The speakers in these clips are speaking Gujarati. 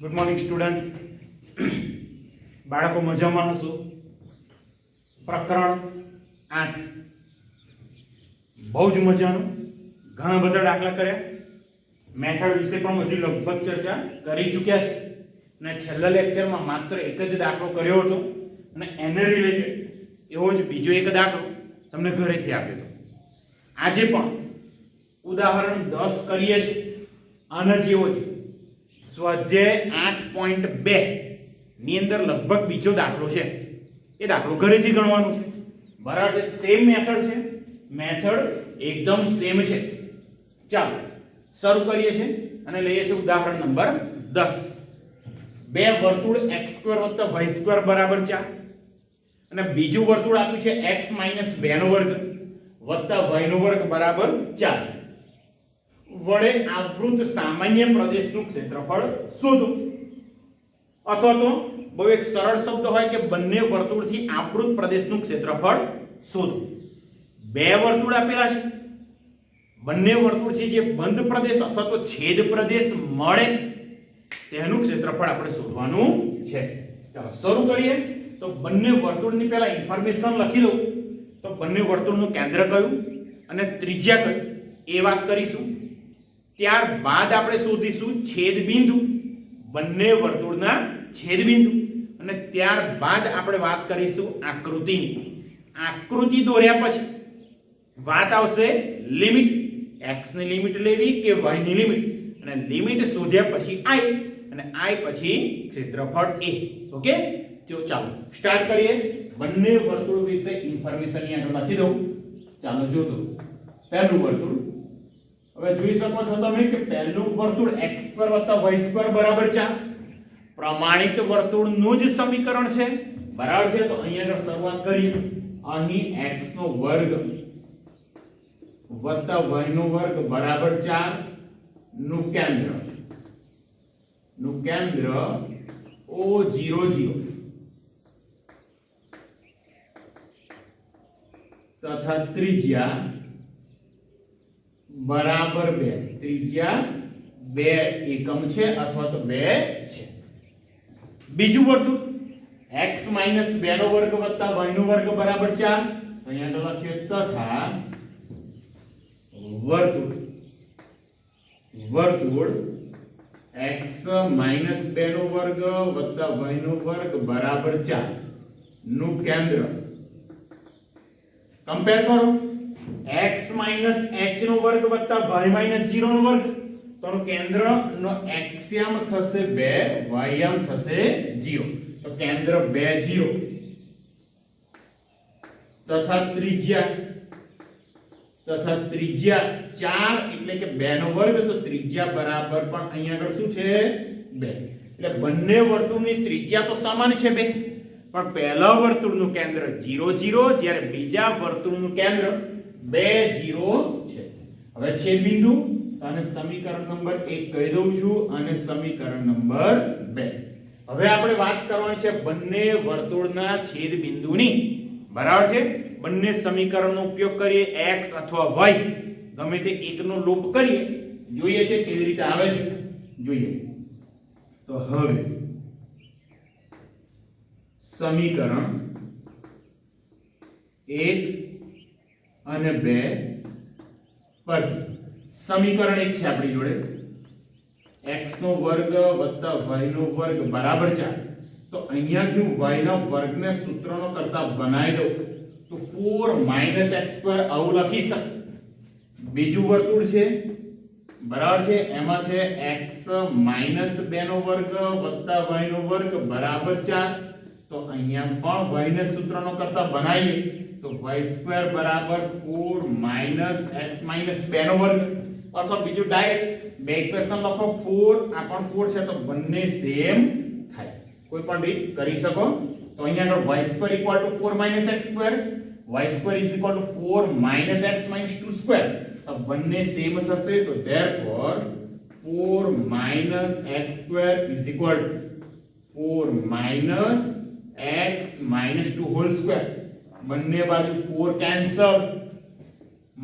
Good morning student. બાળકો મજામાં હશો? પ્રકરણ 8 બહુ જ મજાનું. ઘણા બધા દાખલા કર્યા, મેથડ વિશે પણ બધી લગભગ ચર્ચા કરી ચૂક્યા છે અને છેલ્લા લેક્ચરમાં માત્ર એક જ દાખલો કર્યો હતો અને એને રિલેટેડ એવો જ બીજો એક દાખલો તમને ઘરેથી આપ્યો હતો. આજે પણ ઉદાહરણ 10 કરીએ છીએ આના જેવો જ સ્વાધ્યાય 8.2 ની અંદર લગભગ બીજો દાખલો છે. એ દાખલો ઘરેથી ગણવાનો છે, બરાબર છે? સેમ મેથડ છે, મેથડ એકદમ સેમ છે. ચાલો શરૂ કરીએ છીએ અને લઈએ છીએ ઉદાહરણ નંબર 10. બે વર્તુળ x² + y² બરાબર 4 અને બીજું વર્તુળ આપ્યું છે x - 2² + y² બરાબર 4 વડે આવૃત સામાન્ય પ્રદેશનું ક્ષેત્રફળ શોધો. અથવા તો બહુ એક સરળ શબ્દ હોય કે બંને વર્તુળથી આવૃત પ્રદેશનું ક્ષેત્રફળ શોધો. બે વર્તુળ આપેલા છે, બંને વર્તુળથી જે બંધ પ્રદેશ અથવા તો છેદ પ્રદેશ મળે તેનું ક્ષેત્રફળ આપણે શોધવાનું છે. ચાલો શરૂ કરીએ. તો બંને વર્તુળની પહેલા ઇન્ફોર્મેશન લખી દઉં. તો બંને વર્તુળનું કેન્દ્ર કયું અને ત્રિજ્યા કયું એ વાત કરીશું. ત્યારબાદ આપણે શોધીશું છેદ બિંદુ, બંને વર્તુળના છેદ બિંદુ, અને ત્યારબાદ આપણે વાત કરીશું આકૃતિની. આકૃતિ દોર્યા પછી વાત આવશે લિમિટ, x ની લિમિટ લેવી કે y ની લિમિટ, અને લિમિટ શોધ્યા પછી i અને i પછી ક્ષેત્રફળ a. ઓકે, તો ચાલો સ્ટાર્ટ કરીએ. બંને વર્તુળ વિશે ઇન્ફોર્મેશન અહીંયા લખી દઉં. ચાલો જોતો પહેલું વર્તુળ. હવે જોઈ શકો છો તમે કે પહેલું વર્તુળ x² + y² બરાબર 4 પ્રમાણિત વર્તુળનું જ સમીકરણ છે, બરાબર છે? તો અહીંયા આગળ શરૂઆત કરીએ. અહીં x² + y² બરાબર 4 નું કેન્દ્ર O00 તથા ત્રિજ્યા બરાબર 2. ત્રિજ્યા 2 એકમ છે અથવા તો 2 છે. બીજું વર્તુળ x - 2² + y² બરાબર 4. અહીંયા તો લખ્યું તથા વર્તુળ x - 2² + y² બરાબર 4 નું કેન્દ્ર. કમ્પેર કરો. x - h² + y - 0² તો કેન્દ્રનો xm થશે 2, ym થશે 0. તો કેન્દ્ર 2 0 તથા ત્રિજ્યા 4 એટલે કે 2² તો ત્રિજ્યા બરાબર પણ અહીંયા આગળ શું છે 2. એટલે બંને વર્તુળની ત્રિજ્યા તો સમાન છે 2, પણ પહેલા વર્તુળનું કેન્દ્ર 0 0 જ્યારે બીજા વર્તુળનું કેન્દ્ર 2 0 છે. હવે છેદ બિંદુ અને સમીકરણ નંબર 1 કહી દઉં છું અને સમીકરણ નંબર 2. હવે આપણે વાત કરવાની છે બંને વર્તુળના છેદ બિંદુની, બરાબર છે? બંને સમીકરણનો ઉપયોગ કરીએ, x અથવા y ગમે તે એકનો લોપ કરીએ, જોઈએ છે કેવી રીતે આવે છે. જોઈએ તો હવે સમીકરણ 1 અને 2 પરથી સમીકરણ 1 છે આપણી જોડે x² + y² બરાબર 4. તો અહીંયાથી હું y ના વર્ગને સૂત્રનો કરતા બનાવી દઉં તો 4 - x² આવું લખી શકું. બીજું વર્તુળ છે, બરાબર છે? એમાં છે x - 2² + y² બરાબર 4. તો અહીંયા પણ y ને સૂત્રનો કરતા બનાવીએ તો y² બરાબર 4 - x - 2² અથવા બીજું ડાયરેક્ટ બે ઇક્વેશન લખો. 4 આ પણ 4 છે તો બંને સેમ થાય, કોઈ પણ રીત કરી શકો. તો અહીંયા આગળ y² = 4 - x², y² = 4 - x - 2². તો બંને સેમ થશે. તો therefore 4 - x² = 4 - x - 2² બંને બાજુ 4 કેન્સલ,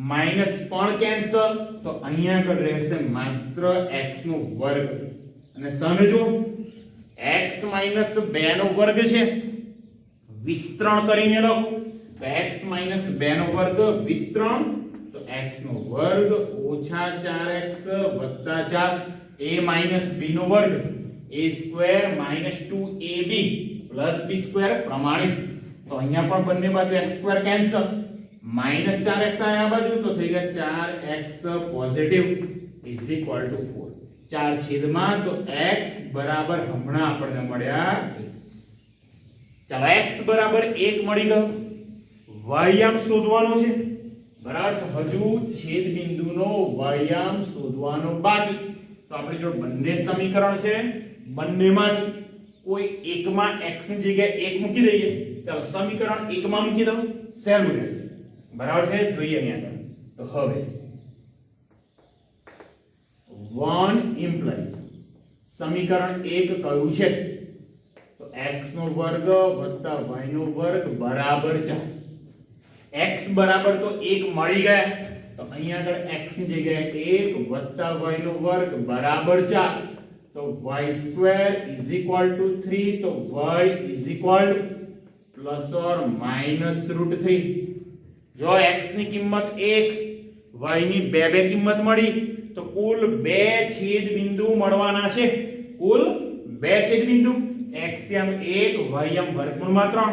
માઈનસ પણ કેન્સલ. તો અહીંયા આગળ રહેશે માત્ર x નો વર્ગ અને સમજો x માઈનસ 2 નો વર્ગ છે વિસ્તરણ કરીને લખો તો x માઈનસ 2 નો વર્ગ વિસ્તરણ તો x નો વર્ગ ઓછા 4x વત્તા 4 a માઈનસ b નો વર્ગ a square minus 2ab plus b square પ્રમાણિત તો અહીંયા પણ બંને બાજુ x square cancel minus 4x આ બાજુ તો થઈ ગયા 4x positive is equal to 4 4 છેદમાં તો x બરાબર હમણાં આપણને મળ્યા 1 ચાલો x બરાબર 1 મળી ગયો y શોધવાનો છે બરાબર છે હજુ છેદ બિંદુનો y શોધવાનો બાકી તો આપણે જો બંને સમીકરણ છે બંનેમાંથી કોઈ એકમાં x ની જગ્યાએ 1 મૂકી દઈએ ચાલો સમીકરણ 1 માં મૂકી દો સહેલું રહેશે બરાબર છે જોઈએ અહીંયા તો હવે 1 implies સમીકરણ 1 કયું છે તો x નો વર્ગ વત્તા y નો વર્ગ બરાબર 4 x બરાબર તો 1 મળી ગયા તો અહીંયા આગળ x ની જગ્યાએ 1 વત્તા y નો વર્ગ બરાબર 4 તો y square is equal to 3 તો y is equal plus or minus √3 જો x ની કિંમત 1 y ની બે કિંમત મળી તો કુલ બે છેદ બિંદુ મળવાના છે કુલ બે છેદ બિંદુ x યામ 1 y યામ વર્ગમૂળમાં 3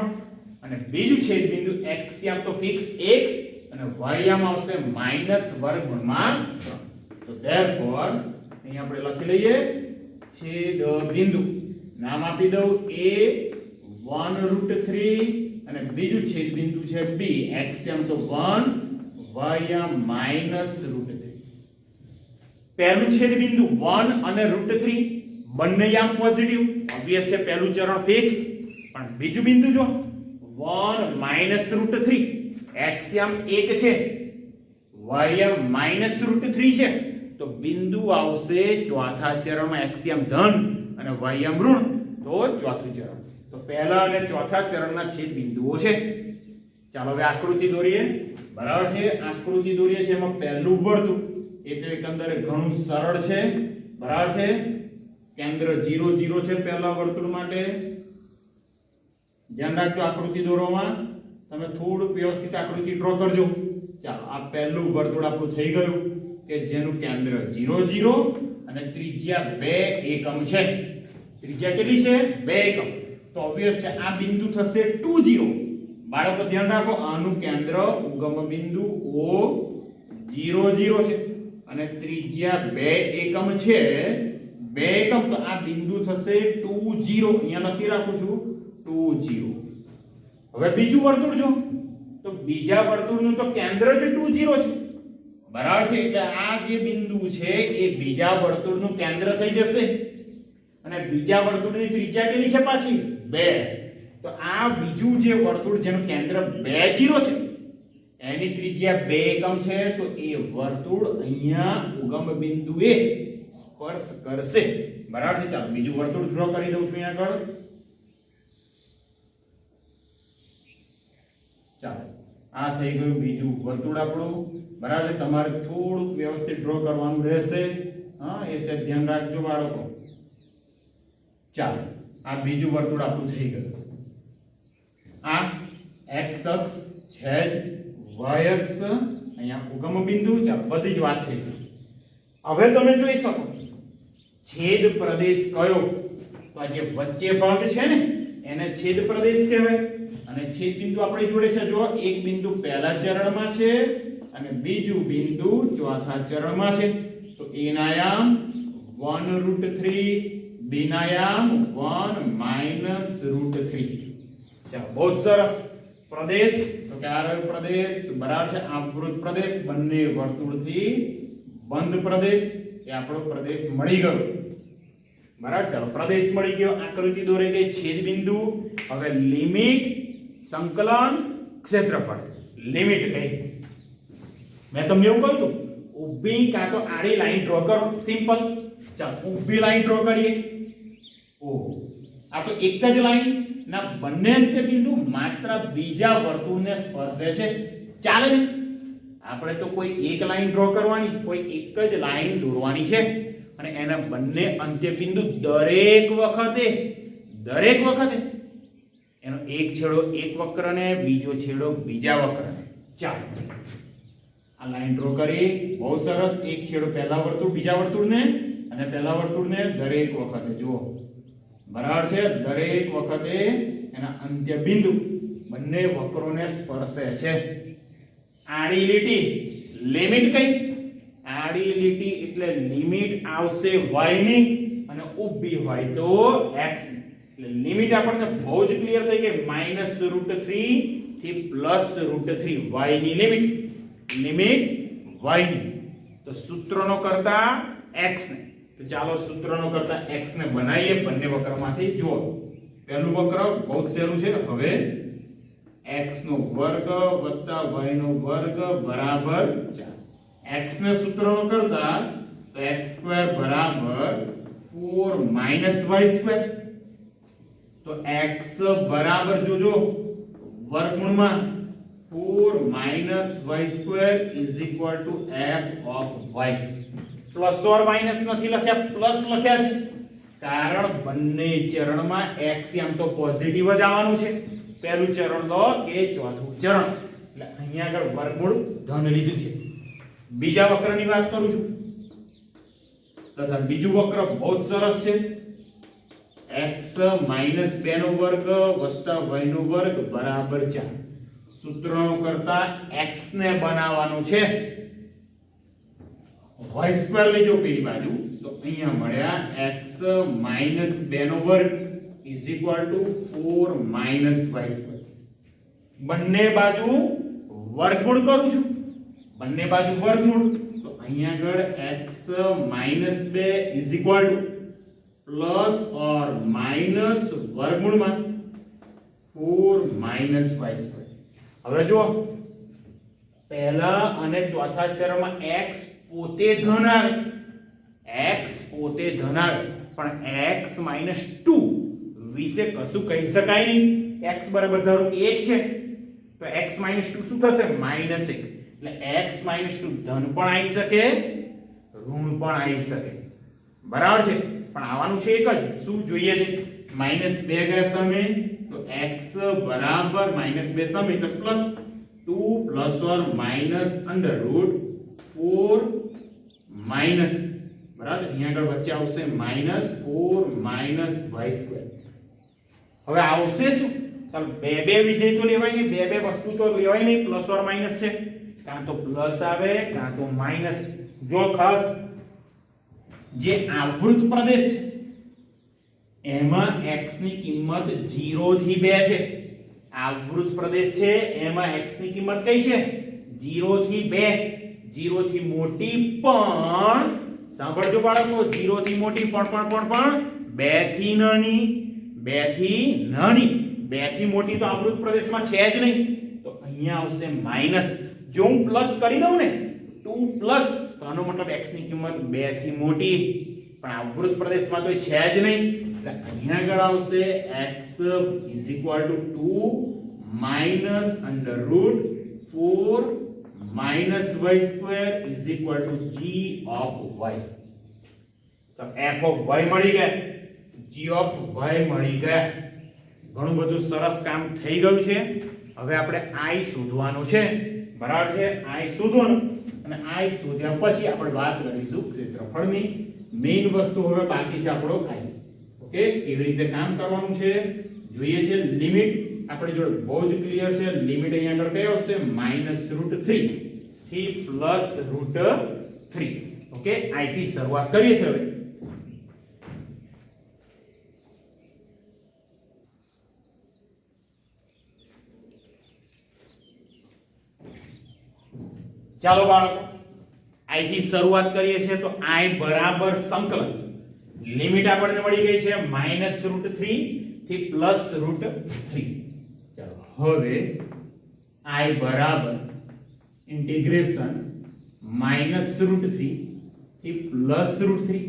અને બીજું છેદ બિંદુ x યામ તો ફિક્સ 1 અને y યામ આવશે માઈનસ વર્ગમૂળમાં 3 તો ધેરફોર અહીં આપણે લખી લઈએ છેદ બિંદુ નામ આપી દઉં a 1√3 અને બીજું છેદ બિંદુ છે b x યામ તો 1 y યામ માઈનસ √3 પહેલું છેદ બિંદુ 1 અને √3 બંને યામ પોઝિટિવ ઓબવિયસ છે પહેલું ચરણ ફિક્સ પણ બીજું બિંદુ જો 1 માઈનસ √3 x યામ 1 છે y યામ માઈનસ √3 છે તો બિંદુ આવશે ચોથા ચરણમાં x યામ ધન અને y યામ ઋણ તો ચોથું ચરણ તો પહેલા અને ચોથા ચરણના છેદ બિંદુઓ છે ચાલો હવે આકૃતિ દોરીએ બરાબર છે આકૃતિ દોરીએ છે એમાં પહેલું વર્તુળ એ તો એકંદરે ઘણું સરળ છે બરાબર છે કેન્દ્ર 0 0 છે પહેલા વર્તુળ માટે ધ્યાન રાખજો આકૃતિ દોરવામાં તમે થોડું વ્યવસ્થિત આકૃતિ ડ્રો કરજો ચાલો આ પહેલું વર્તુળ આપણું થઈ ગયું કે જેનું કેન્દ્ર 0 0 અને ત્રિજ્યા 2 એકમ છે ત્રિજ્યા કેટલી છે 2 એકમ તો ઓબવિયસ છે આ બિંદુ થશે 2 0 બાળકો ધ્યાન રાખો આનું કેન્દ્ર ઉગમ બિંદુ O 0 0 છે અને ત્રિજ્યા 2 એકમ છે 2 એકમ તો આ બિંદુ થશે 2 0 અહીંયા લખી રાખું છું 2 0 હવે બીજું વર્તુળ જો તો બીજા વર્તુળનું તો કેન્દ્ર જ 2 0 છે બરાબર છે એટલે આ જે બિંદુ છે એ બીજા વર્તુળનું કેન્દ્ર થઈ જશે અને બીજા વર્તુળની ત્રિજ્યા કેટલી છે પાછી 2 તો આ બીજું જે વર્તુળ જેનું કેન્દ્ર 2 0 છે એની ત્રિજ્યા 2 એકમ છે તો એ વર્તુળ અહીંયા ઉગમ બિંદુએ સ્પર્શ કરશે બરાબર છે ચાલો બીજું વર્તુળ ડ્રો કરી દઉં છું અહીંયા આગળ ચાલો આ થઈ ગયું બીજું વર્તુળ આપણું બરાબર છે તમારે થોડું વ્યવસ્થિત ડ્રો કરવાનું રહેશે હા એ છે ધ્યાન રાખજો બાળકો ચાલો આ બીજું વર્તુળ આપણું થઈ ગયું આ x અક્ષ છે y અક્ષ અહીંયા ઉગમ બિંદુ ચાલો બધી જ વાત થઈ ગઈ હવે તમે જોઈ શકો છેદ પ્રદેશ કયો તો આ જે વચ્ચે ભાગ છે ને એને છેદ પ્રદેશ કહેવાય અને છેદ બિંદુ આપણી જોડે છે જો એક બિંદુ પહેલા ચરણમાં છે અને બીજું બિંદુ ચોથા ચરણમાં છે તો a ના યામ 1√3 b ના યામ 1 માઈનસ √3 ચાલો બહુ સરસ પ્રદેશ તો કે આ રહ્યો પ્રદેશ બરાબર છે આવૃત પ્રદેશ બંને વર્તુળથી બંધ પ્રદેશ એ આપણો પ્રદેશ મળી ગયો બરાબર ચાલો પ્રદેશ મળી ગયો આકૃતિ દોરાઈ ગઈ છેદ બિંદુ હવે લિમિટ સંકલન ક્ષેત્રફળ લિમિટ કઈ મેં તમને એવું કહ્યું હતું ઊભી કાં તો આડી લાઈન ડ્રો કરો સિમ્પલ ચાલો ઊભી લાઈન ડ્રો કરીએ ઓહો આ તો એક જ લાઈન ના બંને અંત્ય બિંદુ માત્ર બીજા વર્તુળને સ્પર્શે છે ચાલે ને આપણે તો કોઈ એક લાઈન ડ્રો કરવાની કોઈ એક જ લાઈન દોરવાની છે અને એના બંને અંત્યબિંદુ દરેક વખતે એનો એક છેડો એક વક્રને બીજો છેડો બીજા વક્રને. ચાલો આ લાઈન ડ્રો કરી. બહુ સરસ. એક છેડો પહેલા વર્તુળ બીજા વર્તુળને અને પહેલા વર્તુળને દરેક વખતે જુઓ બરાબર છે. દરેક વખતે એના અંત્યબિંદુ બંને વક્રોને સ્પર્શે છે. આડી લીટી લિમિટ કઈ? આડી લીટી એટલે લિમિટ આવશે y ની અને ઊભી હોય તો x ની. એટલે લિમિટ આપણને બહુ જ ક્લિયર થઈ ગઈ. -√3 થી +√3 y ની લિમિટ y ની. તો સૂત્રનો કરતા x ને. તો ચાલો સૂત્રનો કરતા x ને બનાવીએ બંને વક્રમાંથી. જુઓ પહેલું વક્ર બહુ સહેલું છે. હવે x નો વર્ગ વત્તા y નો વર્ગ બરાબર 4. x ને સૂત્રનો કરતા તો x² બરાબર 4 - y². તો x બરાબર જોજો વર્ગમૂળમાં 4 - y² f of y. Plus or minus નથી લખ્યા, પ્લસ લખ્યા છે કારણ બંને ચરણમાં x એમ તો પોઝિટિવ જ આવવાનું છે. પહેલું ચરણ લો કે ચોથું ચરણ, એટલે અહીંયા આગળ વર્ગમૂળ ધન લીધું છે. બીજા વક્રની વાત કરું છું તથા બીજું વક્ર બહુ જ સરસ છે. x - 2 નો વર્ગ વત્તા y નો વર્ગ બરાબર 4. સૂત્રનો કરતા x ને બનાવવાનું છે. y² લેજો પેલી બાજુ તો અહીંયા મળ્યા x - 2 નો વર્ગ = 4 - y². બંને બાજુ વર્ગમૂળ કરું છું. બંને બાજુ વર્ગમૂળ તો અહીંયા આગળ x - 2 પ્લસ ઓર માઈનસ વર્ગમૂળમાં 4 - y². હવે જો પહેલા અને ચોથા ચરણમાં x પોતે ધન આવે, પણ x - 2 વિશે કશું કહી શકાય નહીં. x બરાબર ધારો કે 1 છે તો x - 2 શું થશે? -1. એટલે x - 2 ધન પણ આવી શકે ઋણ પણ આવી શકે. બરાબર છે, પણ આવવાનું છે એક જ. શું જોઈએ છે? -2 ગયા સામે તો x બરાબર -2 સામે એટલે +2 + or -√4 માઈનસ બરાબર. અહીંયા આગળ વચ્ચે આવશે -4 - y². હવે આવશે શું? ચાલો બે વિધેય તો લેવાય નહીં, બે વસ્તુ તો લેવાય નહીં. પ્લસ ઓર માઈનસ છે, કાં તો પ્લસ આવે કાં તો માઈનસ. જો ખાસ જે આવૃત પ્રદેશ છે એમાં x ની કિંમત 0 થી 2 છે. આવૃત પ્રદેશ છે એમાં x ની કિંમત કઈ છે? 0 થી 2. 0 થી મોટી પણ સાંભળજો બાળકો, 0 થી મોટી પણ 2 થી નાની. 2 થી નાની, 2 થી મોટી તો આવૃત પ્રદેશમાં છે જ નહીં. તો અહીંયા આવશે માઈનસ. જો હું પ્લસ કરી દઉં ને 2 પ્લસ તો આનો મતલબ x ની કિંમત 2 થી મોટી, પણ આવૃત પ્રદેશમાં તો છે જ નહીં. એટલે અહીંયા આગળ આવશે x = 2 - √4 - y² = g of y. તો f of y મળી ગયા, g of y મળી ગયા. ઘણું બધું સરસ કામ થઈ ગયું છે. હવે આપણે i શોધવાનું છે. બરાબર છે, i શોધવાનું. અને i શોધ્યા પછી આપણે વાત કરીશું ક્ષેત્રફળની. મેઈન વસ્તુ હવે બાકી છે આપણો i. ઓકે, કેવી રીતે કામ કરવાનું છે જોઈએ છે. લિમિટ આપણી જોડે બહુ જ ક્લિયર છે. લિમિટ અહીંયા આગળ કઈ આવશે? -√3 થી +√3. ઓકે, i થી શરૂઆત કરીએ છીએ. હવે ચાલો બાળકો, i થી શરૂઆત કરીએ છીએ. તો i બરાબર સંકલન. લિમિટ આપણને મળી ગઈ છે -√3 થી +√3. ચાલો હવે i બરાબર ઇન્ટિગ્રેશન -√3 થી +√3.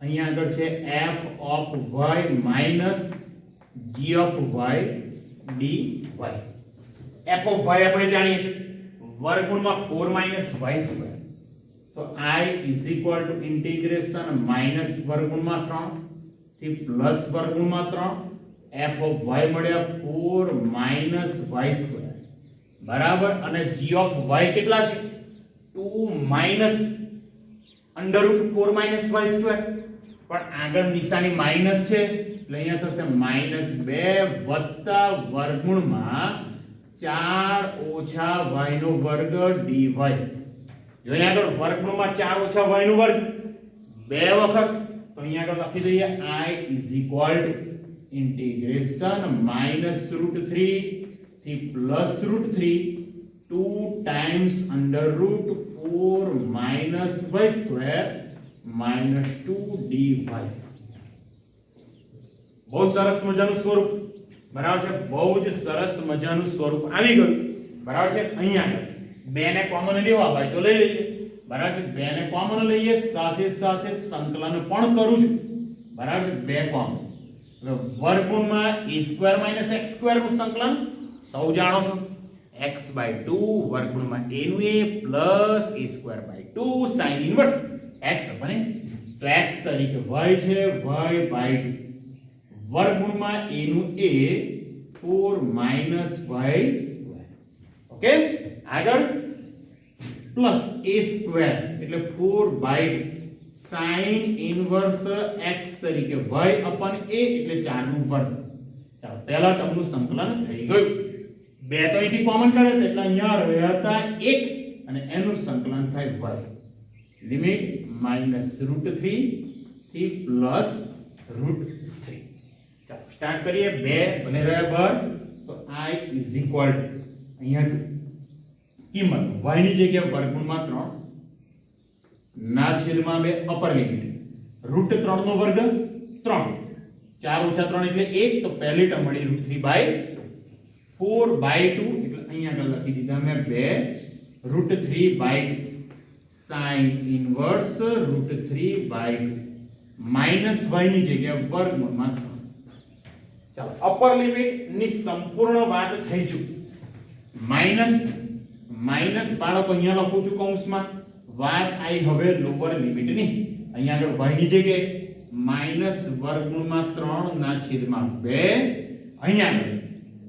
અહીંયા આગળ છે f of y minus g of y dy. f of y આપણે જાણીએ છીએ વર્ગમૂળમાં 4 - y². તો I is equal to integration minus વર્ગમૂળમાં 3 થી પ્લસ વર્ગમૂળમાં 3 f of y મળ્યા 4 minus y square બરાબર અને g of y કેટલા છે 2 minus under root 4 minus y square પણ આગળ નિશાની માઈનસ છે એટલે અહીંયા થશે -2 વત્તા વર્ગમૂળમાં 4 ઓછા y નો વર્ગ dy જો અહીંયા આગળ વર્ગમૂળમાં 4 ઓછા y નો વર્ગ બે વખત તો અહીંયા આગળ લખી દઈએ I is equal to integration -√3 થી +√3 2 times under root 4 minus y square minus 2 dy બહુ સરસ મજાનું સ્વરૂપ બરાબર છે બહુ જ સરસ મજાનું સ્વરૂપ આવી ગયું બરાબર છે અહીંયા બે ને કોમન લેવા ભાઈ તો લઈ લઈએ બરાબર છે બે ને કોમન લઈએ સાથે સાથે સંકલન પણ કરું છું બરાબર છે બે કોમન હવે વર્ગમૂળમાં a² - x² નું સંકલન સૌ જાણો છો x/2 વર્ગમૂળમાં a નું a plus a²/2 sin inverse x બને તો x તરીકે y છે y/2 વર્ગમૂળમાં a નું a 4 minus y² ઓકે આગળ પ્લસ a² એટલે 4/2 sin ઇન્વર્સ x તરીકે y upon a એટલે 4 નું વર્ગ ચાલો પહેલા ટર્મનું સંકલન થઈ ગયું બે તો અહીંથી કોમન કરે એટલે અહીંયા રહેતા 1 અને એનું સંકલન થાય y લિમિટ -√3 થી +√3 ચાલો સ્ટાર્ટ કરીએ બે બને રહ્યા બર તો I is equal to અહીંયા કિંમત y ની જગ્યાએ વર્ગમૂળમાં 3 ના છેદમાં 2 અપર લિમિટ √3 નો વર્ગ 3 4 ઓછા 3 એટલે 1 તો પહેલી ટર્મ મળી √3/2 4/2 એટલે અહીંયા આગળ લખી દીધા મેં 2 √3/2 sin ઇન્વર્સ √3/2 માઈનસ y ની જગ્યાએ વર્ગમૂળમાં 3 ચાલો અપર લિમિટ ની સંપૂર્ણ વાત થઈ ચૂકી માઈનસ બાળકો અહીંયા લખું છું કૌંસમાં વાત આવી હવે લોઅર લિમિટ ની અહીંયા આગળ y ની જગ્યાએ માઈનસ વર્ગમૂળમાં 3 ના છેદમાં 2 અહીંયા આગળ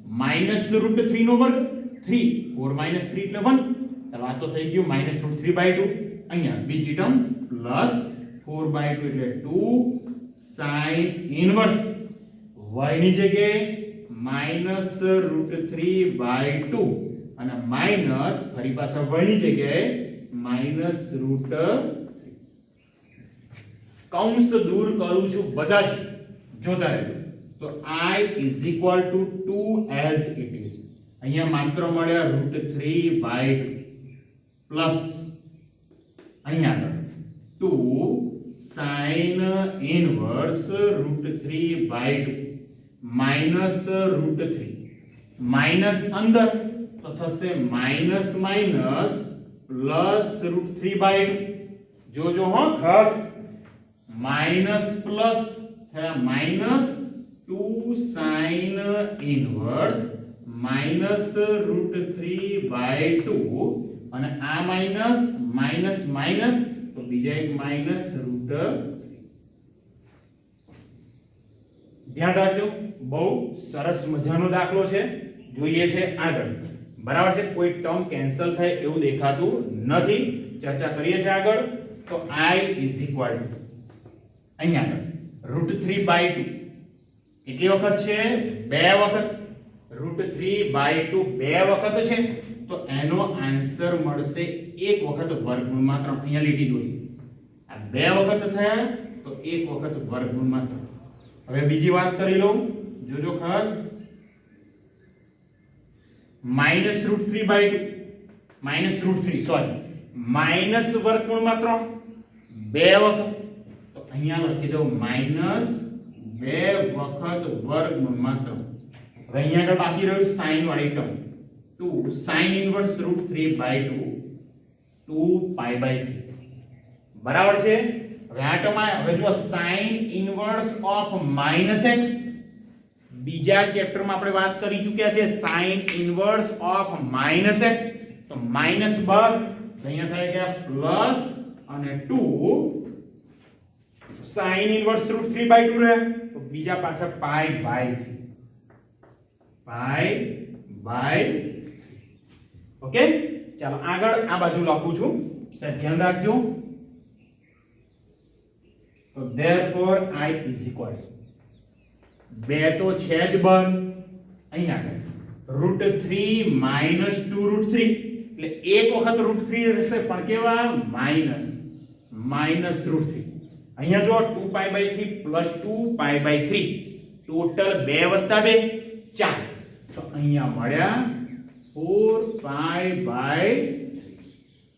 -√3 નો વર્ગ 3 4 - 3 એટલે 1 ચાલો આ તો થઈ ગયું -√3/2 અહીંયા બીજી ટર્મ +4/2 એટલે 2 sin ઇન્વર્સ y ની જગ્યાએ -√3/2 અને માઈનસ ફરી પાછા y ની જગ્યાએ -√3 કૌંસ દૂર કરું છું બધા જ જોતા રહેજો તો I is equal to 2 as it is અહીંયા માત્ર મળ્યા √3/2 પ્લસ અહીંયા 2 sin ઇન્વર્સ √3/2 માઈનસ √3 માઈનસ અંદર તો થશે માઈનસ પ્લસ √3/2 જોજો હો ખાસ માઈનસ પ્લસ થયા માઈનસ 2 sin ઇન્વર્સ -√3/2 અને આ માઈનસ તો બીજા એક -√. ધ્યાન રાખજો બહુ સરસ મજાનો દાખલો છે જોઈએ છે આગળ બરાબર છે કોઈ ટર્મ કેન્સલ થાય એવું દેખાતું નથી ચર્ચા કરીએ છીએ આગળ તો I is equal to અહીંયા √3/2 કેટલી વખત છે બે વખત √3/2 બે વખત છે તો એનો આન્સર મળશે એક વખત વર્ગમૂળમાં 3 અહીંયા લીટી દોરી આ બે વખત થયા તો એક વખત વર્ગમૂળમાં 3 હવે બીજી વાત કરી લઉં જોજો ખાસ -√3/2 સોરી માઈનસ વર્ગમૂળમાં 3 બે વખત તો અહીંયા લખી દઉં માઈનસ બે વખત વર્ગમૂળમાં 3 હવે અહીંયા આગળ બાકી રહ્યું sin વાળી ટર્મ 2 sin ઇન્વર્સ √3/2 2π/3 બરાબર છે હવે આ ટર્મ હવે જો sin ઇન્વર્સ ઓફ -x બીજા ચેપ્ટરમાં આપણે વાત કરી ચૂક્યા છે sin ઇન્વર્સ ઓફ -x તો -12 અહીંયા થાય ગયા અને 2 sin ઇનવર્સ √3/2 રહે તો બીજા પાછા pi/3 ઓકે ચાલો આગળ આ બાજુ લખું છું સાહેબ ધ્યાન રાખજો તો therefore I is equal બે તો છે જ બંધ અહીંયા આગળ √3 - 2√3 એટલે એક વખત √3 રહેશે પણ કેવા માઈનસ √3 અહીંયા જો 2π/3 + 2π/3 ટોટલ 2 + 2 4 તો અહીંયા મળ્યા 4π/,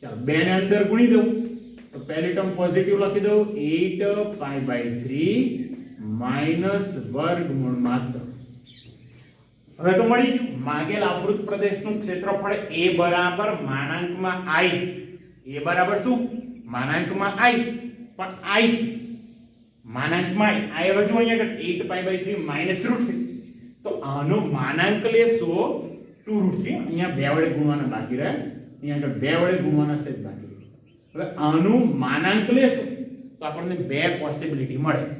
ચાલો 2 ને અંદર ગુણી દઉં તો પહેલી ટર્મ પોઝિટિવ લખી દઉં 8π/3 વર્ગમૂળ માત્ર હવે તો મળી ગયું માગેલ આવૃત પ્રદેશનું ક્ષેત્રફળ a બરાબર માનાંકમાં I a બરાબર શું માનાંકમાં I પણ I માનાંકમાં I હવે જો અહીંયા 8π/3 √3 તો આનો માનાંક લેશો 2√3 અહીંયા 2 વડે ગુણવાના બાકી રહે અહીંયા આગળ 2 વડે ગુણવાના છે બાકી હવે આનું માનાંક લેશો તો આપણને બે પોસિબિલિટી મળે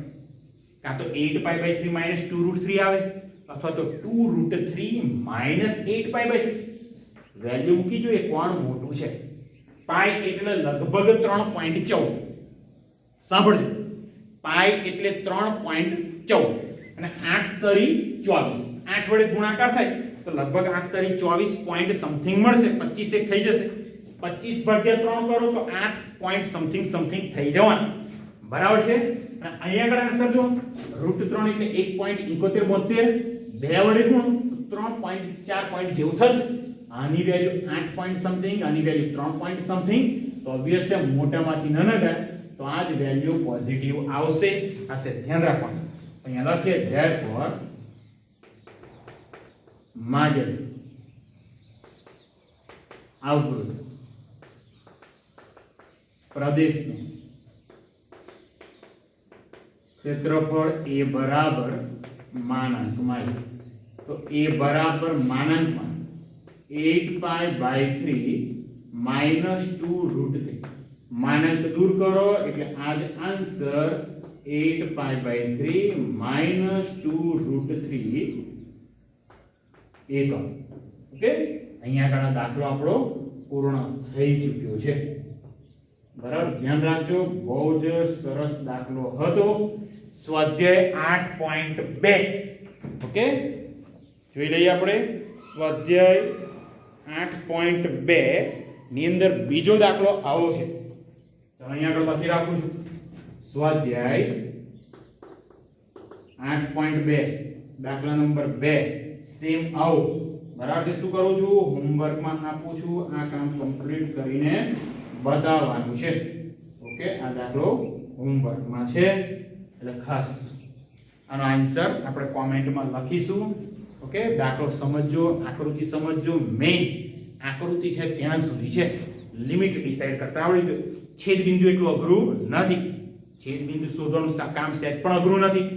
કાં તો 8π/3 - 2√3 આવે અથવા તો 2√3 - 8π/3 વેલ્યુ મૂકી જોઈએ કોણ મોટું છે પાઈ એટલે લગભગ 3.14 સાંભળજો પાઈ એટલે 3.14 અને 8 તરી 24 8 વડે ગુણાકાર થાય તો લગભગ 8 તરી 24 પોઈન્ટ સમથિંગ મળશે 25 એક થઈ જશે 25 / 3 કરો તો 8 પોઈન્ટ સમથિંગ થઈ જવાનું બરાબર છે અને અહીંયા આગળ આન્સર જો √3 એટલે 1.7172 2 વડે ગુણ 3.4 પોઈન્ટ જેવું થશે આની વેલ્યુ 8 પોઈન્ટ સમથિંગ આની વેલ્યુ 3 પોઈન્ટ સમથિંગ તો ઓબ્વિયસલી મોટામાંથી નાના તો આ જ વેલ્યુ પોઝિટિવ આવશે આસે ધ્યાન રાખવાનું અહીંયા લખીએ therefore માગેલ આવૃત પ્રદેશનું ક્ષેત્રફળ a બરાબર માનાંકમાં તો a બરાબર માનાંકમાં 8π/3 - 2√3 માનાંક દૂર કરો એટલે આ જ આન્સર 8π/3 - 2√3 એકમ ઓકે અહીંયા આગળ દાખલો આપણો પૂર્ણ થઈ ચૂક્યો છે બરાબર ધ્યાન રાખજો બહુ જ સરસ દાખલો હતો સ્વાધ્યાય 8.2 ઓકે જોઈ લઈએ આપણે સ્વાધ્યાય 8.2 ની અંદર બીજો દાખલો આવો છે તો અહીંયા આગળ લખી રાખું છું સ્વાધ્યાય 8.2 દાખલા નંબર 2 સેમ આવો બરાબર છે શું કરું છું હોમવર્કમાં આપું છું આ કામ કમ્પ્લીટ કરીને બતાવવાનું છે ઓકે આ દાખલો હોમવર્કમાં છે એટલે ખાસ આનો આન્સર આપણે કોમેન્ટમાં લખીશું ઓકે દાખલો સમજજો આકૃતિ સમજજો મેઈન આકૃતિ છે ત્યાં સુધી છે લિમિટ ડિસાઈડ કરતા આવડી ગયું છેદ બિંદુ એટલું અઘરું નથી છેદ બિંદુ શોધવાનું કામ સેટ પણ અઘરું નથી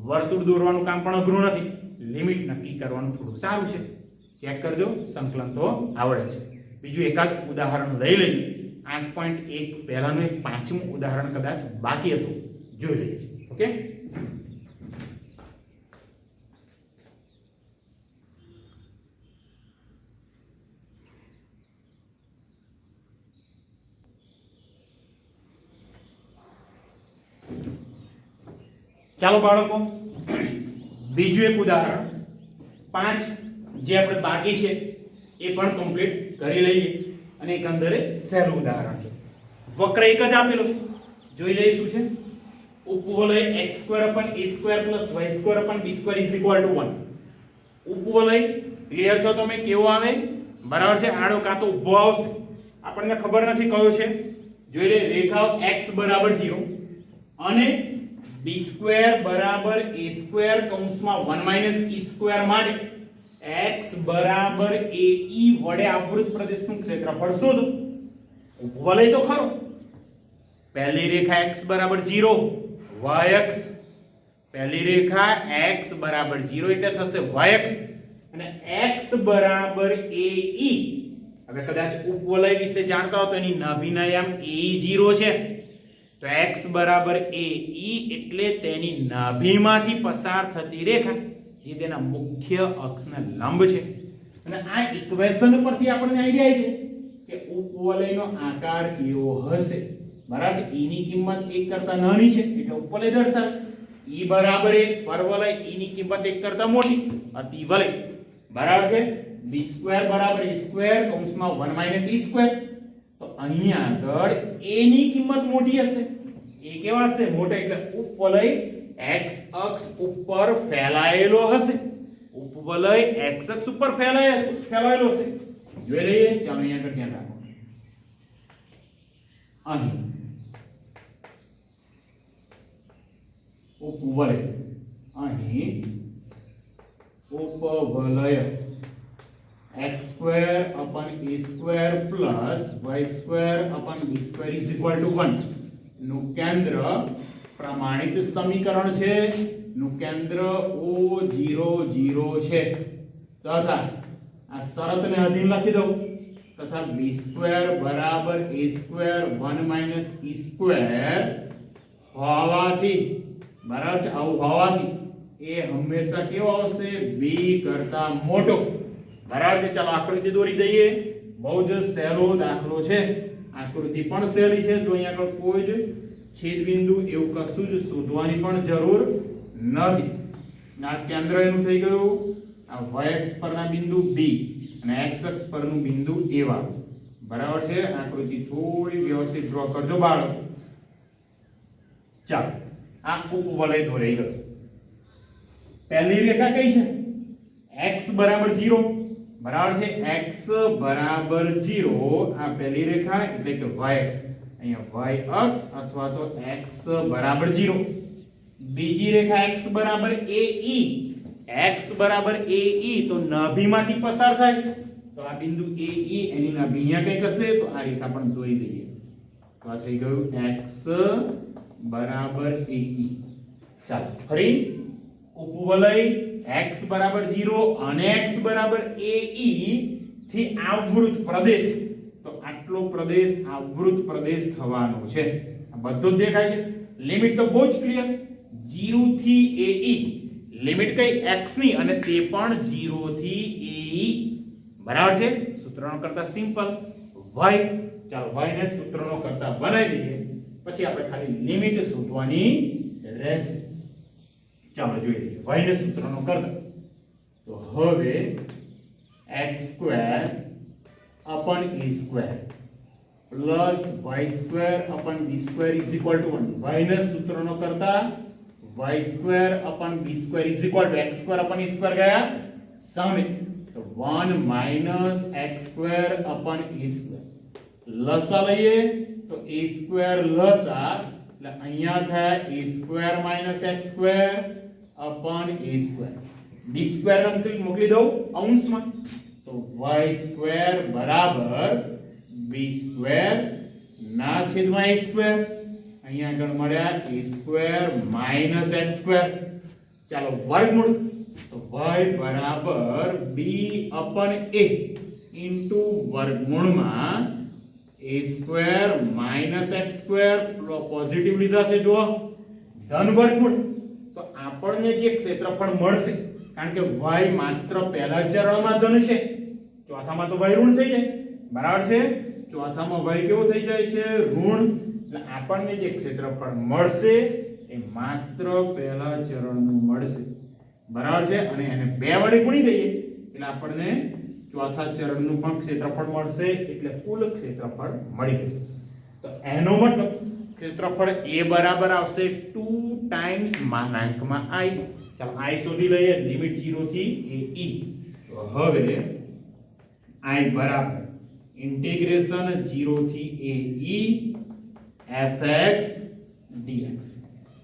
વર્તુળ દોરવાનું કામ પણ અઘરું નથી લિમિટ નક્કી કરવાનું થોડું સારું છે ચેક કરજો સંકલન તો આવડે છે બીજું એકાદ ઉદાહરણ લઈ લઈએ 8.1 પહેલાનું એક પાંચમું ઉદાહરણ કદાચ બાકી હતું જોઈ લઈએ ઓકે ચાલો બાળકો બીજું એક ઉદાહરણ 5 જે આપણે બાકી છે એ પણ કમ્પ્લીટ કરી લઈએ અને એક અંદરે સહેલું ઉદાહરણ છે વક્ર એક જ આપેલો છે જોઈ લઈએ શું છે ઉપવલય x² + a² + y² + b² = 1 ઉપવલય ક્લિયર છો તમે કેવો આવે બરાબર છે આડો કાં તો ઊભો આવશે આપણને ખબર નથી કયો છે જોઈ લે રેખાઓ x = 0 અને b² = a² કૌંસમાં 1 - e² માટે x = ae વડે આવૃત પ્રદેશનું ક્ષેત્રફળ શોધો ઉપવલય તો ખરો પહેલી રેખા x = 0 y અક્ષ પહેલી રેખા x = 0 એટલે થશે y અક્ષ અને x = ae હવે કદાચ ઉપવલય વિશે જાણતા હો તો એની નાભીના આયામ AE0 છે, તો x બરાબર AE એટલે તેની નાભીમાંથી પસાર થતી રેખા જે તેના મુખ્ય અક્ષને લંબ છે. અને આ ઇક્વેશન પરથી આપણને આઈડિયા આવી છે કે ઉપવલયનો આકાર કેવો હશે. બરાબર છે, e ની કિંમત 1 કરતા નાની છે એટલે ઉપવલય દર્શાવે. e બરાબર 1 પરવલય, e ની કિંમત 1 કરતા મોટી અતિવલય. બરાબર છે, b સ્ક્વેર બરાબર a સ્ક્વેર કૌંસમાં 1 - e સ્ક્વેર. તો અહીંયા આગળ a ની કિંમત મોટી હશે. a કેવા હશે? મોટા, એટલે ઉપવલય x અક્ષ ઉપર ફેલાયેલો હશે. ઉપવલય x અક્ષ ઉપર ફેલાયેલો છે. જોઈ લઈએ. ચાલો અહીંયા આગળ ધ્યાન રાખો. અહીં ઉપવલય, અહીં ઉપવલય x square અપન a square plus y square અપન b square is equal to 1 નું કેન્દ્ર પ્રમાણિત સમીકરણ છે. નું કેન્દ્ર O00 છે તથા આ શરતને અધીન લખી દઉં. તથા b સ્ક્વેર બરાબર a સ્ક્વેર 1 - e સ્ક્વેર હોવાથી, બરાબર છે, આવું હોવાથી એ હંમેશા કેવો આવશે? b કરતા મોટો. બરાબર છે. ચાલો આકૃતિ દોરી દઈએ. બહુ જ સહેલો દાખલો છે. આકૃતિ પણ સહેલી છે. જો અહીંયા આગળ કોઈ જ છેદબિંદુ એવું કશું જ શોધવાની પણ જરૂર નથી. આ કેન્દ્ર એનું થઈ ગયું. આ y અક્ષ પરના બિંદુ b અને x અક્ષ પરનું બિંદુ a વાળું. બરાબર છે. આકૃતિ થોડી વ્યવસ્થિત ડ્રો કરજો બાળકો. ચાલો આ ઉપવલય દોરાઈ ગયો. પહેલી રેખા કઈ છે? x બરાબર 0. બરાબર છે, x બરાબર 0 આ પહેલી રેખા એટલે કે y અક્ષ. અહીંયા y અક્ષ અથવા તો x બરાબર 0. બીજી રેખા x બરાબર AE. x બરાબર AE તો નાભીમાંથી પસાર થાય. તો આ બિંદુ AE એની નાભી અહીંયા કંઈક હશે, તો આ રેખા પણ દોરી દઈએ. તો આ થઈ ગયું x બરાબર AE. ચાલો ફરી ઉપવલય x બરાબર 0 અને x બરાબર AE થી આવૃત પ્રદેશ. તો આટલો પ્રદેશ આવૃત પ્રદેશ થવાનો છે. આ બધું જ દેખાય છે. લિમિટ તો બહુ જ ક્લિયર. 0 થી AE લિમિટ કઈ x ની અને તે પણ 0 થી AE. બરાબર છે. સૂત્રનો કરતા સિમ્પલ y. ચાલો y ને સૂત્રનો કરતા બનાવી દઈએ. પછી આપણે ખાલી લિમિટ શોધવાની રહેશે. ચાલો જોઈએ y ને સૂત્રનો કરતા. તો હવે x square અપન a square plus y square અપન b square is equal to 1. y ને સૂત્રનો કરતા y square અપન b square is equal to x square અપન e square ગયા સામે. તો 1 minus x square અપન e square. લસા લઈએ તો a સ્ક્વેર લસા એટલે અહીંયા થાય a square minus x square અપન a square. b square ને મોકલી દઉં અંશમાં. તો y સ્ક્વેર બરાબર b સ્ક્વેર ના છેદમાં a સ્ક્વેર. અહીંયા આગળ મળ્યા a square minus x square. ચાલો વર્ગમૂળ. તો y બરાબર b અપન a ઇન્ટુ વર્ગમૂળમાં a square minus x square positive લીધા છે. જો ધન વર્ગમૂળ. તો આપણને જે ક્ષેત્રફળ મળશે, કારણ કે y માત્ર પહેલા ચરણમાં ધન છે, ચોથામાં તો y ઋણ થઈ જાય. બરાબર છે. ચોથામાં y કેવો થઈ જાય છે? ઋણ. એટલે આપણને જે ક્ષેત્રફળ મળશે એ માત્ર પહેલા ચરણનું મળશે. બરાબર છે. અને એને 2 વડે ગુણી દઈએ એટલે આપણને ચોથા ચરણનું પણ ક્ષેત્રફળ મળશે. એટલે કુલ ક્ષેત્રફળ મળી જશે. તો એનો મતલબ ક્ષેત્રફળ a બરાબર આવશે 2 ટાઈમ્સ માનાંકમાં i. ચાલો i શોધી લઈએ. લિમિટ 0 થી ae. તો હવે i બરાબર ઇન્ટિગ્રેશન 0 થી ae fx dx.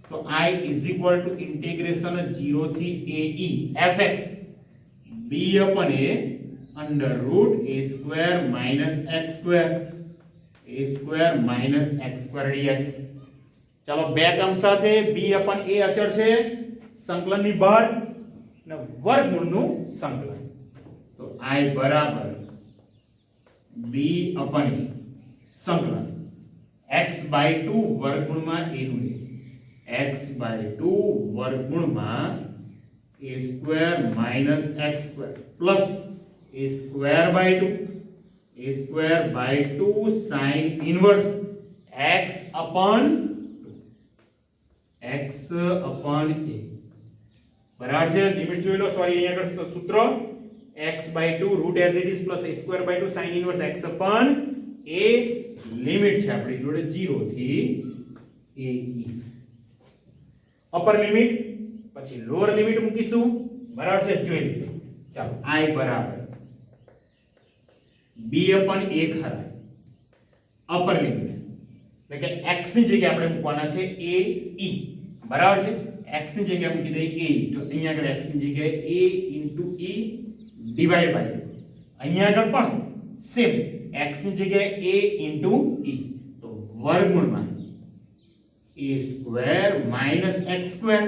તો i is equal to integration 0 થી ae fx b upon a under root a square minus x square minus x square dx. ચાલો બે ટર્મ સાથે b upon a અચળ છે, સંકલનની બહાર અને વર્ગમૂળનું સંકલન. તો i બરાબર b अपन a संकलन x/2 वर्गमूल में a નું a x/2 वर्गमूल में a square minus x square plus a square by 2 sin inverse x upon a बराबर છે લિમિટ જોઈ લો સોરી અહીંયા આગળ સૂત્ર x/2 root as it is plus a square by 2 sin inverse x upon a limit છે આપણી જોડે 0 થી a e અપર લિમિટ પછી લોઅર લિમિટ મૂકીશું બરાબર છે જોઈ લો ચાલો i બરાબર b upon a ખરા અપર લિમિટ એટલે કે x ની જગ્યાએ આપણે મૂકવાના છે a e બરાબર છે x ની જગ્યાએ મૂકી દઈએ a તો અહીંયા આગળ x ની જગ્યાએ a e ડિવાઇડ બાય 2 અહીંયા આગળ પણ સેમ x ની જગ્યાએ a e તો વર્ગમૂળમાં a square minus x square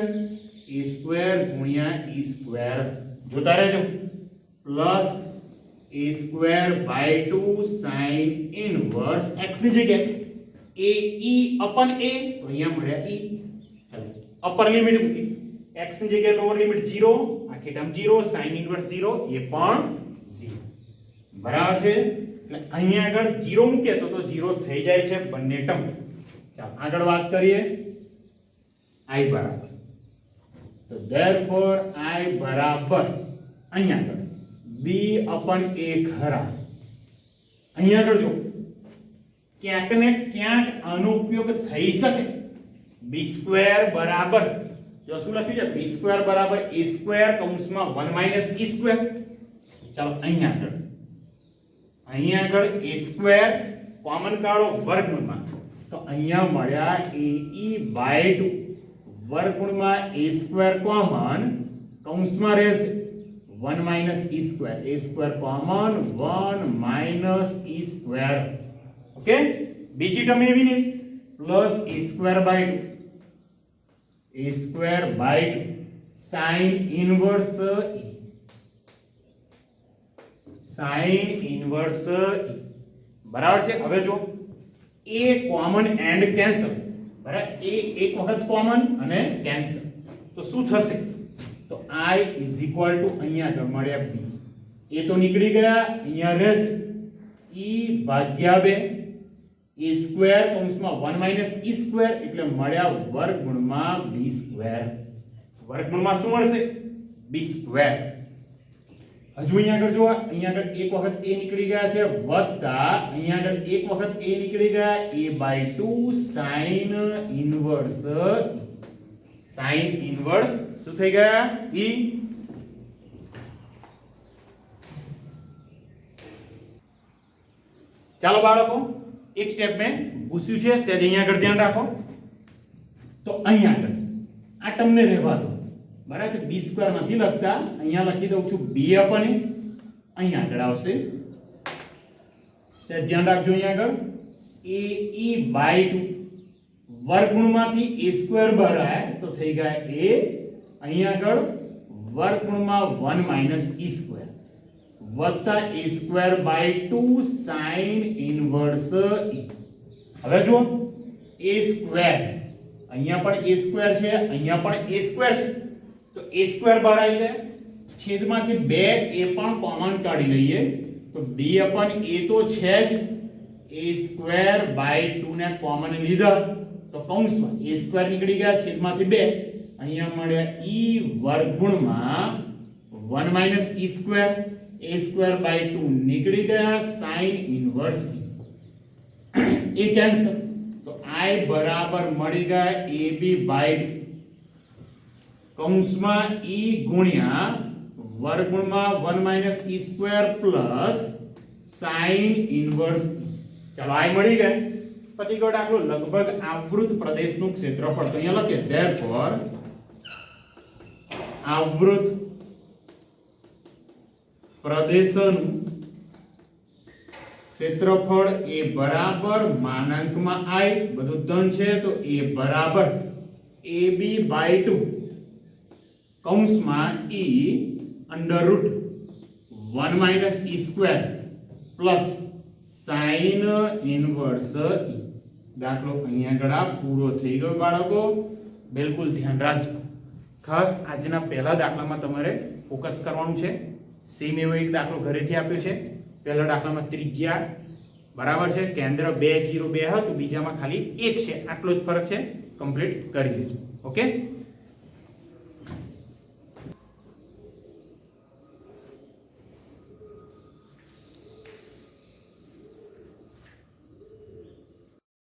a square ગુણ્યા e સ્ક્વેર જોતા રહેજો plus a square by 2 sin inverse x ની જગ્યાએ a e upon a તો અહીંયા મળ્યા e ચાલો અપર લિમિટ મૂકી x ની જગ્યાએ લોઅર લિમિટ 0 આખી ટર્મ 0 sin ઇનવર્સ 0 એ પણ 0 બરાબર છે એટલે અહીંયા આગળ 0 મૂકીએ તો 0 થઈ જાય છે બંને ટર્મ ચાલો આગળ વાત કરીએ i બરાબર તો therefore i બરાબર અહીંયા આગળ b upon a ખરા અહીંયા આગળ જો ક્યાંક ને ક્યાંક આનો ઉપયોગ થઈ શકે b સ્ક્વેર બરાબર જો શું લખ્યું છે b સ્ક્વેર બરાબર a સ્ક્વેર કૌંસમાં 1 - e સ્ક્વેર ચાલો અહીંયા આગળ a સ્ક્વેર કોમન કાઢો વર્ગમૂળમાં તો અહીંયા મળ્યા a e બાય 2 વર્ગમૂળમાં a સ્ક્વેર કોમન કૌંસમાં રહેશે 1 - e square a square common 1 - e square okay બીજી ટર્મ એવી ને plus a square by 2 a square by 2 sin inverse e sin inverse e બરાબર છે હવે જો a કોમન એન્ડ કેન્સલ બરાબર a એક વખત કોમન અને કેન્સલ તો શું થશે તો i અહીંયા આગળ મળ્યા b a તો નીકળી ગયા અહીંયા રહેશે e ભાગ્યા 2 a સ્ક્વેર કૌંસમાં 1 - e સ્ક્વેર એટલે મળ્યા વર્ગમૂળમાં b સ્ક્વેર વર્ગમૂળમાં શું મળશે b સ્ક્વેર હજુ અહીંયા આગળ જો અહીંયા આગળ એક વખત a નીકળી ગયા છે વત્તા અહીંયા આગળ એક વખત a નીકળી ગયા a/2 sin ઇનવર્સ શું થઈ ગયા e ચાલો બાળકો એક સ્ટેપ મેં પૂછ્યું છે સેજ અહીંયા આગળ ધ્યાન રાખો તો અહીંયા આગળ આ ટર્મને રહેવા દો બરાબર b સ્ક્વેર નથી લખતા અહીંયા લખી દઉં છું b upon a અહીંયા આગળ આવશે સેજ ધ્યાન રાખજો અહીંયા આગળ a e by 2 વર્ગમૂળમાંથી a square બહાર આવે તો થઈ ગયા a અહીંયા આગળ વર્ગમૂળમાં 1 - e સ્ક્વેર વત્તા a square by 2 sin inverse e હવે જુઓ a સ્ક્વેર અહીંયા પણ a સ્ક્વેર છે અહીંયા પણ a સ્ક્વેર છે તો a સ્ક્વેર બહાર આવી જાય છેદમાંથી 2 a પણ કોમન કાઢી લઈએ તો b upon a તો છે જ a સ્ક્વેર બાય 2 ને કોમન લીધા તો કૌંસમાં a સ્ક્વેર નીકળી ગયા છેદમાંથી 2 અહીંયા મળ્યા e વર્ગમૂળમાં 1 - e square a square by 2 નીકળી ગયા sin ઇનવર્સ e કેન્સલ તો i બરાબર મળી ગયા ab બાય 2 કૌંસમાં e ગુણ્યા વર્ગમૂળમાં 1 - e square plus sin inverse ચાલો i મળી ગયા પછી ગયો દાખલો લગભગ આવૃત પ્રદેશનું ક્ષેત્રફળ તો અહીંયા લખીએ therefore આવૃત પ્રદેશનું ક્ષેત્રફળ એ બરાબર માનાંકમાં i બધું ધન છે તો એ બરાબર ab બાય 2 કૌંસમાં e under root 1 - e square plus sine inverse e. દાખલો અહીંયા આગળ આ પૂરો થઈ ગયો બાળકો. બિલકુલ ધ્યાન રાખજો. ખાસ આજના પહેલા દાખલામાં તમારે ફોકસ કરવાનું છે. સેમ એવો એક દાખલો ઘરેથી આપ્યો છે. પહેલા દાખલામાં ત્રિજ્યા બરાબર છે, કેન્દ્ર 2 0 2 હતું, બીજામાં ખાલી 1 છે. આટલો જ ફરક છે. કમ્પ્લીટ કરી દેજો. ઓકે.